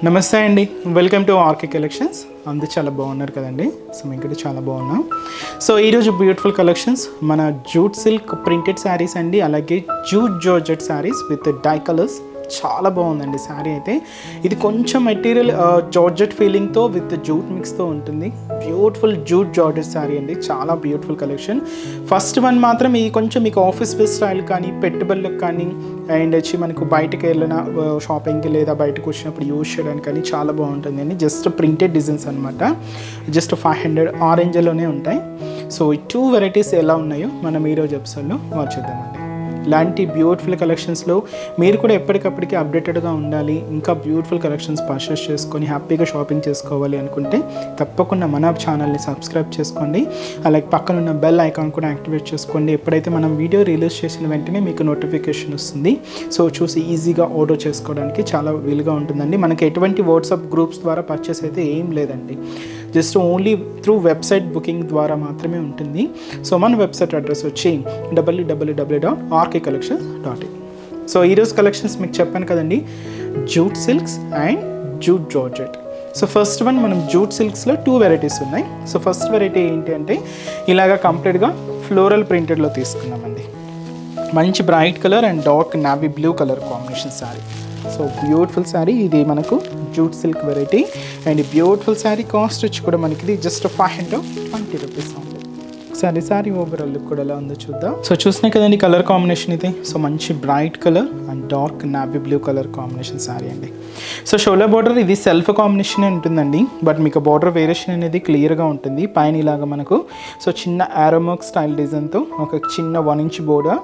నమస్తే అండి, welcome to RK collections. అందరూ చాలా బాగున్నారు కదండి. సో మేము కూడా చాలా బాగున్నాం. సో ఈరోజు బ్యూటిఫుల్ కలెక్షన్స్ మన జూట్ సిల్క్ ప్రింటెడ్ శారీస్ అండి, అలాగే jute georgette saris with dye colours. చాలా బాగుందండి శారీ అయితే. ఇది కొంచెం మెటీరియల్ జార్జెట్ ఫీలింగ్తో విత్ జూట్ మిక్స్తో ఉంటుంది. బ్యూటిఫుల్ జూట్ జార్జెట్ శారీ అండి, చాలా బ్యూటిఫుల్ కలెక్షన్. ఫస్ట్ వన్ మాత్రం ఈ కొంచెం మీకు ఆఫీస్ వేర్ స్టైల్ కానీ పెట్టుబడులకు కానీ అండ్ వచ్చి మనకు బయటకు వెళ్ళిన షాపింగ్కి లేదా బయటకు వచ్చినప్పుడు యూజ్ చేయడానికి కానీ చాలా బాగుంటుంది అండి. జస్ట్ ప్రింటెడ్ డిజైన్స్ అనమాట. జస్ట్ 500 ఆరెంజ్లోనే ఉంటాయి. సో ఈ 2 వెరైటీస్ ఎలా ఉన్నాయో మనం ఈరోజు ఎపిసోడ్లో వాచ్ చేద్దామండి. ఇలాంటి బ్యూటిఫుల్ కలెక్షన్స్లో మీరు కూడా ఎప్పటికప్పటికి అప్డేటెడ్గా ఉండాలి, ఇంకా బ్యూటిఫుల్ కలెక్షన్స్ పర్చేస్ చేసుకొని హ్యాపీగా షాపింగ్ చేసుకోవాలి అనుకుంటే తప్పకుండా మన ఛానల్ని సబ్స్క్రైబ్ చేసుకోండి. అలాగే పక్కన ఉన్న బెల్ ఐకాన్ కూడా యాక్టివేట్ చేసుకోండి. ఎప్పుడైతే మనం వీడియో రిలీజ్ చేసిన వెంటనే మీకు నోటిఫికేషన్ వస్తుంది. సో చూసి ఈజీగా ఆర్డర్ చేసుకోవడానికి చాలా వీలుగా ఉంటుందండి. మనకి ఎటువంటి వాట్సాప్ గ్రూప్స్ ద్వారా పర్చేస్ అయితే ఏం లేదండి. Just only through website booking ద్వారా మాత్రమే ఉంటుంది. సో మన వెబ్సైట్ అడ్రస్ వచ్చి www.rkcollections.in. సో ఈరోజు కలెక్షన్స్ మీకు చెప్పాను కదండి, jute silks and jute georgette. So first one మనం జూట్ సిల్క్స్లో 2 వెరైటీస్ ఉన్నాయి. సో ఫస్ట్ వెరైటీ ఏంటి అంటే ఇలాగా కంప్లీట్గా ఫ్లోరల్ ప్రింటెడ్లో తీసుకున్నామండి. మంచి bright colour and dark navy blue colour combination sari. So beautiful sari. ఇది మనకు jute silk variety and beautiful sari. Cost వచ్చి కూడా మనకి ఇది జస్ట్ 520 రూపీస్ ఉంది. శారీ ఓవరాల్ లుక్ కూడా ఎలా ఉందో చూద్దాం. సో చూసినాయి కదండి కలర్ కాంబినేషన్ ఇది. సో మంచి bright colour and dark navy blue colour combination sari అండి. సో షోల్డర్ బార్డర్ ఇది సెల్ఫ్ కాంబినేషన్ ఉంటుందండి, బట్ మీకు బార్డర్ వేరియేషన్ అనేది క్లియర్గా ఉంటుంది. పైన ఇలాగా మనకు సో చిన్న ఆరోమార్క్ స్టైల్ డిజైన్తో ఒక చిన్న 1 ఇంచ్ బోర్డర్,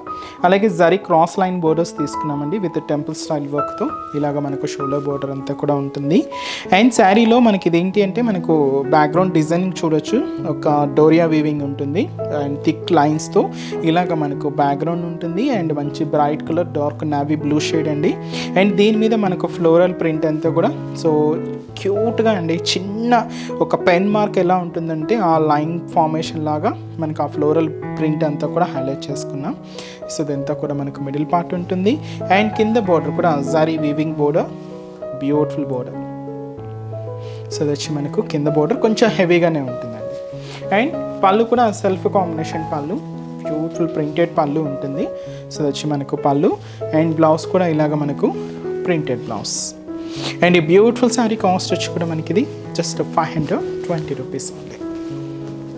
అలాగే జరీ క్రాస్ లైన్ బోర్డర్స్ తీసుకున్నామండి విత్ టెంపుల్ స్టైల్ వర్క్తో. ఇలాగ మనకు షోల్డర్ బార్డర్ అంతా కూడా ఉంటుంది. అండ్ శారీలో మనకి ఇదేంటి అంటే మనకు బ్యాక్గ్రౌండ్ డిజైనింగ్ చూడొచ్చు, ఒక డోరియా వీవింగ్ ఉంటుంది అండ్ థిక్ లైన్స్తో ఇలాగ మనకు బ్యాక్గ్రౌండ్ ఉంటుంది. అండ్ మంచి bright colour dark navy blue shade అండి. అండ్ దీని మీద మనకు ఫ్లోరల్ ప్రింట్ అంతా కూడా సో క్యూట్గా అండి. చిన్న ఒక పెన్ మార్క్ ఎలా ఉంటుందంటే ఆ లైన్ ఫార్మేషన్ లాగా మనకు ఆ ఫ్లోరల్ ప్రింట్ అంతా కూడా హైలైట్ చేసుకున్నాం. సో ఇదంతా కూడా మనకు మిడిల్ పార్ట్ ఉంటుంది. అండ్ కింద బోర్డర్ కూడా zari weaving border, beautiful border. So అది వచ్చి మనకు కింద బోర్డర్ కొంచెం హెవీగానే ఉంటుందండి. అండ్ పళ్ళు కూడా సెల్ఫ్ కాంబినేషన్ పళ్ళు, బ్యూటిఫుల్ ప్రింటెడ్ పళ్ళు ఉంటుంది. సో అది వచ్చి మనకు పళ్ళు. అండ్ బ్లౌజ్ కూడా ఇలాగ మనకు ప్రింటెడ్ బ్లౌజ్. అండ్ ఈ బ్యూటిఫుల్ శారీ కాస్ట్ వచ్చి కూడా మనకి ఇది జస్ట్ 520 రూపీస్ ఉంది.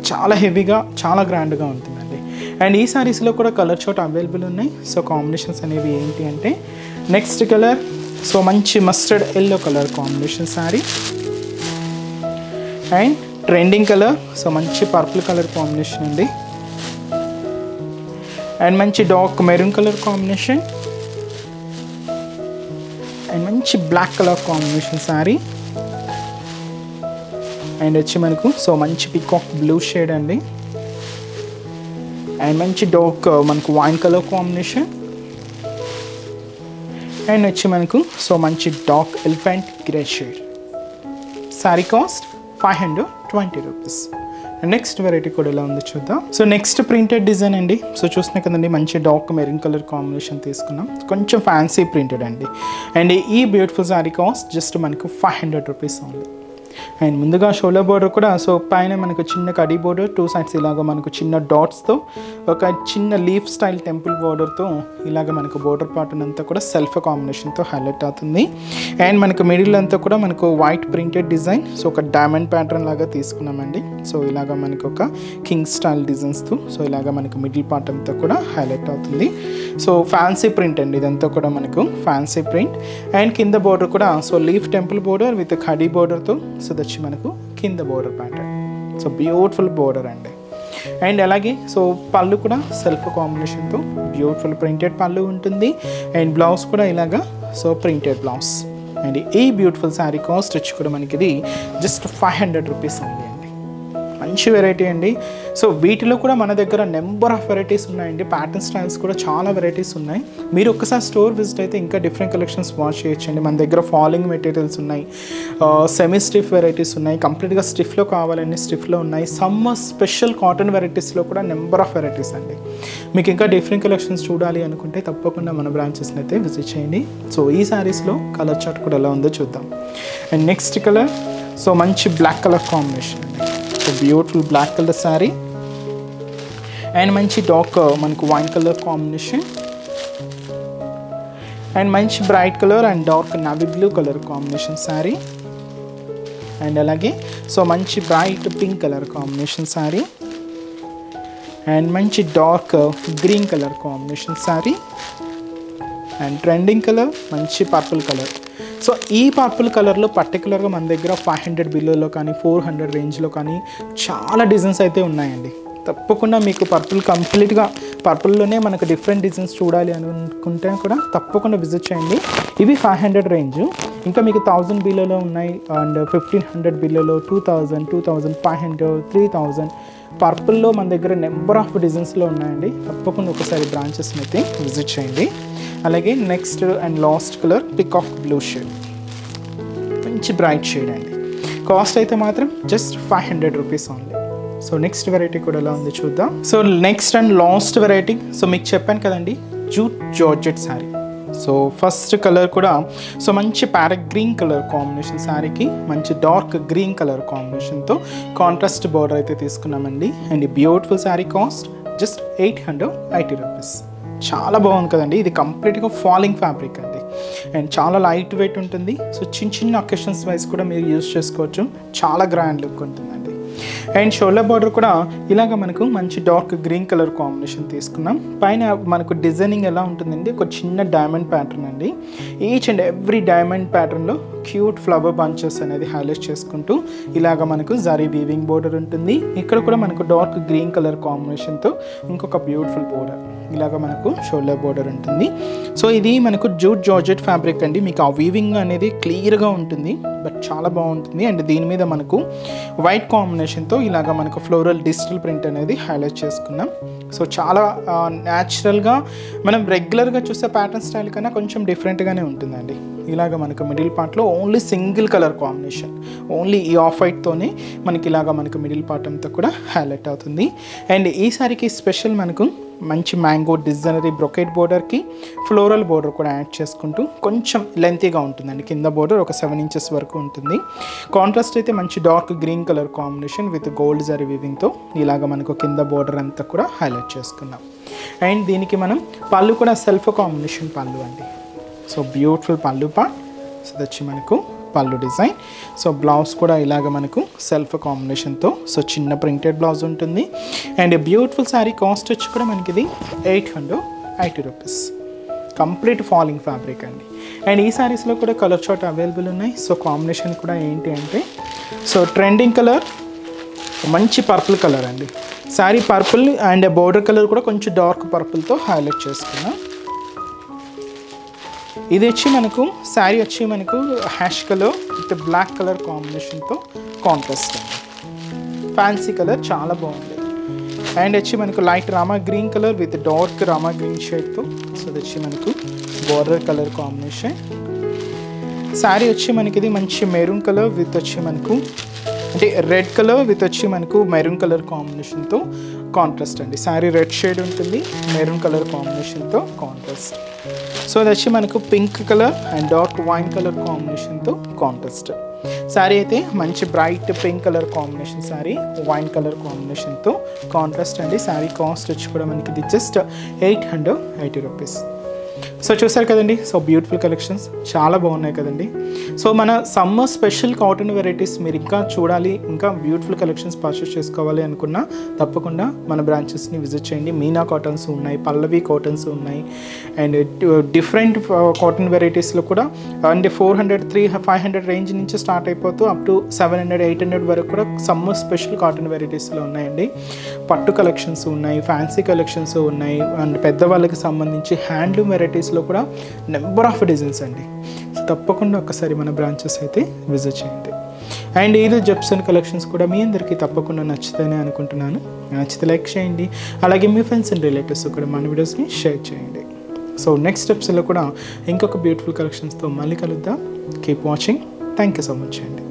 చాలా హెవీగా చాలా గ్రాండ్గా ఉంటుందండి. అండ్ ఈ శారీస్లో కూడా కలర్ చోట అవైలబుల్ ఉన్నాయి. సో కాంబినేషన్స్ అనేవి ఏంటి అంటే నెక్స్ట్ కలర్ సో మంచి mustard yellow colour combination sari. And trending colour so మంచి పర్పుల్ కలర్ కాంబినేషన్ అండి. అండ్ మంచి dark maroon colour combination and మంచి black colour combination sari. And వచ్చి మనకు సో మంచి పికాక్ బ్లూ షేడ్ అండి. అండ్ మంచి డార్క్ మనకు వైన్ కలర్ కాంబినేషన్. అండ్ వచ్చి మనకు సో మంచి dark elephant grey shade. Sari cost 520 rupees. Next variety కూడా ఎలా ఉందో చూద్దాం. సో నెక్స్ట్ ప్రింటెడ్ డిజైన్ అండి. సో చూసినా కదండి మంచి డార్క్ మెరూన్ కలర్ కాంబినేషన్ తీసుకున్నాం. కొంచెం ఫ్యాన్సీ ప్రింటెడ్ అండి. అండ్ ఈ బ్యూటిఫుల్ శారీ కాస్ట్ జస్ట్ మనకు 500 రూపీస్ ఉంది. అండ్ ముందుగా షోల్డర్ బోర్డర్ కూడా సో పైన మనకు చిన్న కడీ బోర్డర్, 2 సైడ్స్ ఇలాగ మనకు చిన్న డాట్స్తో ఒక చిన్న లీఫ్ స్టైల్ టెంపుల్ బోర్డర్తో ఇలాగ మనకు బోర్డర్ పార్ట్ అంతా కూడా సెల్ఫ్ కాంబినేషన్తో హైలైట్ అవుతుంది. అండ్ మనకు మిడిల్ అంతా కూడా మనకు వైట్ ప్రింటెడ్ డిజైన్ సో ఒక డైమండ్ ప్యాటర్న్ లాగా తీసుకున్నామండి. సో ఇలాగ మనకు ఒక కింగ్ స్టైల్ డిజైన్స్తో సో ఇలాగ మనకు మిడిల్ పార్ట్ అంతా కూడా హైలైట్ అవుతుంది. సో ఫ్యాన్సీ ప్రింట్ అండి ఇదంతా కూడా మనకు ఫ్యాన్సీ ప్రింట్. అండ్ కింద బోర్డర్ కూడా so leaf temple border with khadi బోర్డర్తో సో దచ్చి మనకు కింద border pattern. So beautiful border అండి. అండ్ అలాగే సో పళ్ళు కూడా సెల్ఫ్ కాంబినేషన్తో బ్యూటిఫుల్ ప్రింటెడ్ పళ్ళు ఉంటుంది. అండ్ బ్లౌజ్ కూడా ఇలాగా సో ప్రింటెడ్ బ్లౌజ్. అండ్ ఈ బ్యూటిఫుల్ శారీ కాస్ట్ వచ్చి కూడా మనకి ఇది జస్ట్ 500 రూపీస్ ఉంది అండి. మంచి వెరైటీ అండి. సో వీటిలో కూడా మన దగ్గర నెంబర్ ఆఫ్ వెరైటీస్ ఉన్నాయండి. ప్యాటర్న్ స్టైల్స్ కూడా చాలా వెరైటీస్ ఉన్నాయి. మీరు ఒక్కసారి స్టోర్ విజిట్ అయితే ఇంకా డిఫరెంట్ కలెక్షన్స్ వాచ్ చేయొచ్చండి. మన దగ్గర ఫాలింగ్ మెటీరియల్స్ ఉన్నాయి, సెమీ స్టిఫ్ వెరైటీస్ ఉన్నాయి, కంప్లీట్గా స్టిఫ్లో కావాలండి స్టిఫ్లో ఉన్నాయి, సమ్మర్ స్పెషల్ కాటన్ వెరైటీస్లో కూడా నెంబర్ ఆఫ్ వెరైటీస్ అండి. మీకు ఇంకా డిఫరెంట్ కలెక్షన్స్ చూడాలి అనుకుంటే తప్పకుండా మన బ్రాంచెస్ని అయితే విజిట్ చేయండి. సో ఈ శారీస్లో కలర్ చార్ట్ కూడా ఎలా ఉందో చూద్దాం. అండ్ నెక్స్ట్ కలర్, సో మంచి బ్లాక్ కలర్ కాంబినేషన్ అండి. So beautiful black colour sari and మంచి డార్క్ మనకు వైన్ కలర్ కాంబినేషన్ అండ్ మంచి bright colour and dark navy blue colour combination sari and అలాగే సో మంచి bright pink colour combination sari and మంచి dark green colour combination sari and trending colour మంచి purple colour. So ఈ purple కలర్లో పర్టికులర్గా మన దగ్గర 500 బిలోలో కానీ 400 రేంజ్లో కానీ చాలా డిజైన్స్ అయితే ఉన్నాయండి. తప్పకుండా మీకు పర్పుల్ కంప్లీట్గా పర్పుల్లోనే మనకు డిఫరెంట్ డిజైన్స్ చూడాలి అనుకుంటే కూడా తప్పకుండా విజిట్ చేయండి. ఇవి 500 రేంజ్, ఇంకా మీకు 1000 బిలోలో ఉన్నాయి అండ్ 1500 బిలోలో 2000, 2500, 3000 పర్పుల్లో మన దగ్గర నెంబర్ ఆఫ్ డిజైన్స్లో ఉన్నాయండి. తప్పకుండా ఒకసారి బ్రాంచెస్ని అయితే విజిట్ చేయండి. అలాగే next and last colour peacock blue shade, మంచి బ్రైట్ షేడ్ అండి. కాస్ట్ అయితే మాత్రం just 500 rupees only. So next variety కూడా ఎలా ఉంది చూద్దాం. So next and last variety, so మీకు చెప్పాను కదండి jute georgette sari. So first colour కూడా సో మంచి ప్యారెట్ గ్రీన్ కలర్ కాంబినేషన్ శారీకి మంచి డార్క్ గ్రీన్ కలర్ కాంబినేషన్తో కాంట్రాస్ట్ బార్డర్ అయితే తీసుకున్నామండి. అండ్ ఈ beautiful sari cost just 880 rupees. చాలా బాగుంది కదండి. ఇది కంప్లీట్గా ఫాలింగ్ ఫ్యాబ్రిక్ అండి అండ్ చాలా లైట్ వెయిట్ ఉంటుంది. సో చిన్న చిన్న అకేషన్స్ వైజ్ కూడా మీరు యూజ్ చేసుకోవచ్చు. చాలా గ్రాండ్ లుక్ ఉంటుందండి. అండ్ షోల్డర్ బార్డర్ కూడా ఇలాగ మనకు మంచి డార్క్ గ్రీన్ కలర్ కాంబినేషన్ తీసుకున్నాం. పైన మనకు డిజైనింగ్ ఎలా ఉంటుందండి, ఒక చిన్న డైమండ్ ప్యాటర్న్ అండి. ఈచ్ అండ్ ఎవ్రీ డైమండ్ ప్యాటర్న్లో క్యూట్ ఫ్లవర్ బంచెస్ అనేది హైలైట్ చేసుకుంటూ ఇలాగ మనకు జరీ వీవింగ్ బోర్డర్ ఉంటుంది. ఇక్కడ కూడా మనకు డార్క్ గ్రీన్ కలర్ కాంబినేషన్తో ఇంకొక బ్యూటిఫుల్ బోర్డర్ ఇలాగ మనకు షోల్డర్ బోర్డర్ ఉంటుంది. సో ఇది మనకు జూట్ జార్జెట్ ఫ్యాబ్రిక్ అండి. మీకు ఆ వీవింగ్ అనేది క్లియర్గా ఉంటుంది, బట్ చాలా బాగుంటుంది. అండ్ దీని మీద మనకు వైట్ కాంబినేషన్తో ఇలాగ మనకు ఫ్లోరల్ డిజిటల్ ప్రింట్ అనేది హైలైట్ చేసుకున్నాం. సో చాలా న్యాచురల్గా మనం రెగ్యులర్గా చూసే ప్యాటర్న్ స్టైల్ కన్నా కొంచెం డిఫరెంట్గానే ఉంటుందండి. ఇలాగ మనకు మిడిల్ పార్ట్లో only single colour combination, only ఈ ఆఫ్ వైట్తోనే మనకి ఇలాగ మనకు మిడిల్ పార్ట్ అంతా కూడా హైలైట్ అవుతుంది. అండ్ ఈ సారికి స్పెషల్ మనకు మంచి మ్యాంగో డిజైనరీ బ్రొకెట్ బోర్డర్కి ఫ్లోరల్ బోర్డర్ కూడా యాడ్ చేసుకుంటూ కొంచెం లెంతీగా ఉంటుందండి. కింద బోర్డర్ ఒక 7 ఇంచెస్ వరకు ఉంటుంది. కాంట్రాస్ట్ అయితే మంచి dark green colour combination with gold zari వీవింగ్తో ఇలాగ మనకు కింద బోర్డర్ అంతా కూడా హైలైట్ చేసుకున్నాం. అండ్ దీనికి మనం పళ్ళు కూడా సెల్ఫ్ కాంబినేషన్ పళ్ళు అండి. సో బ్యూటిఫుల్ పళ్ళు పార్ట్. సో వచ్చి మనకు పళ్ళు డిజైన్. సో బ్లౌజ్ కూడా ఇలాగ మనకు సెల్ఫ్ కాంబినేషన్తో సో చిన్న ప్రింటెడ్ బ్లౌజ్ ఉంటుంది. అండ్ బ్యూటిఫుల్ శారీ కాస్ట్ వచ్చి కూడా మనకి ఇది 880 రూపీస్. కంప్లీట్ ఫాలింగ్ ఫ్యాబ్రిక్ అండి. అండ్ ఈ శారీస్లో కూడా కలర్ చార్ట్ అవైలబుల్ ఉన్నాయి. సో కాంబినేషన్ కూడా ఏంటి అంటే సో ట్రెండింగ్ కలర్ మంచి పర్పుల్ కలర్ అండి. Sari purple and border colour కూడా కొంచెం డార్క్ పర్పుల్తో హైలైట్ చేసుకున్నాం. ఇది వచ్చి మనకు శారీ వచ్చి మనకు ash colour with black colour కాంబినేషన్తో కాంట్రాస్ట్ అండి. ఫ్యాన్సీ కలర్ చాలా బాగుంది. అండ్ వచ్చి మనకు light Rama green colour with dark Rama green షేడ్తో సో ఇది వచ్చి మనకు బార్డర్ కలర్ కాంబినేషన్. శారీ వచ్చి మనకి ఇది మంచి మెరూన్ కలర్ విత్ వచ్చి మనకు అంటే రెడ్ కలర్ విత్ వచ్చి మనకు మెరూన్ కలర్ కాంబినేషన్తో కాంట్రాస్ట్ అండి. శారీ రెడ్ షేడ్ ఉంటుంది, మెరూన్ కలర్ కాంబినేషన్తో కాంట్రాస్ట్. సో అది వచ్చి మనకు pink colour and dark wine colour కాంబినేషన్తో కాంట్రాస్ట్. శారీ అయితే మంచి bright pink colour combination sari wine colour కాంబినేషన్తో కాంట్రాస్ట్ అండి. శారీ కాస్ట్ వచ్చి కూడా మనకి ఇది జస్ట్ 880 రూపీస్. సో చూసారు కదండి. సో బ్యూటిఫుల్ కలెక్షన్స్ చాలా బాగున్నాయి కదండి. సో మన సమ్మర్ స్పెషల్ కాటన్ వెరైటీస్ మీరు ఇంకా చూడాలి, ఇంకా బ్యూటిఫుల్ కలెక్షన్స్ పర్చేస్ చేసుకోవాలి అనుకున్నా తప్పకుండా మన బ్రాంచెస్ని విజిట్ చేయండి. మీనా కాటన్స్ ఉన్నాయి, పల్లవి కాటన్స్ ఉన్నాయి అండ్ డిఫరెంట్ కాటన్ వెరైటీస్లో కూడా అండ్ 400, 300, 500 రేంజ్ నుంచి స్టార్ట్ అయిపోతూ అప్ టు 700, 800 వరకు కూడా సమ్మర్ స్పెషల్ కాటన్ వెరైటీస్లో ఉన్నాయండి. పట్టు కలెక్షన్స్ ఉన్నాయి, ఫ్యాన్సీ కలెక్షన్స్ ఉన్నాయి అండ్ పెద్దవాళ్ళకి సంబంధించి హ్యాండ్లూమ్ వెరైటీస్లో కూడా నెంబర్ ఆఫ్ డిజైన్స్ అండి. సో తప్పకుండా ఒక్కసారి మన బ్రాంచెస్ అయితే విజిట్ చేయండి. అండ్ ఈరోజు జెప్సన్ కలెక్షన్స్ కూడా మీ అందరికీ తప్పకుండా నచ్చుతాయని అనుకుంటున్నాను. నచ్చితే లైక్ చేయండి, అలాగే మీ ఫ్రెండ్స్ అండ్ రిలేటివ్స్ కూడా మన వీడియోస్ని షేర్ చేయండి. సో నెక్స్ట్ ఎపిసోడ్లో కూడా ఇంకొక బ్యూటిఫుల్ కలెక్షన్స్తో మళ్ళీ కలుద్దాం. Keep watching. Thank you so much అండి.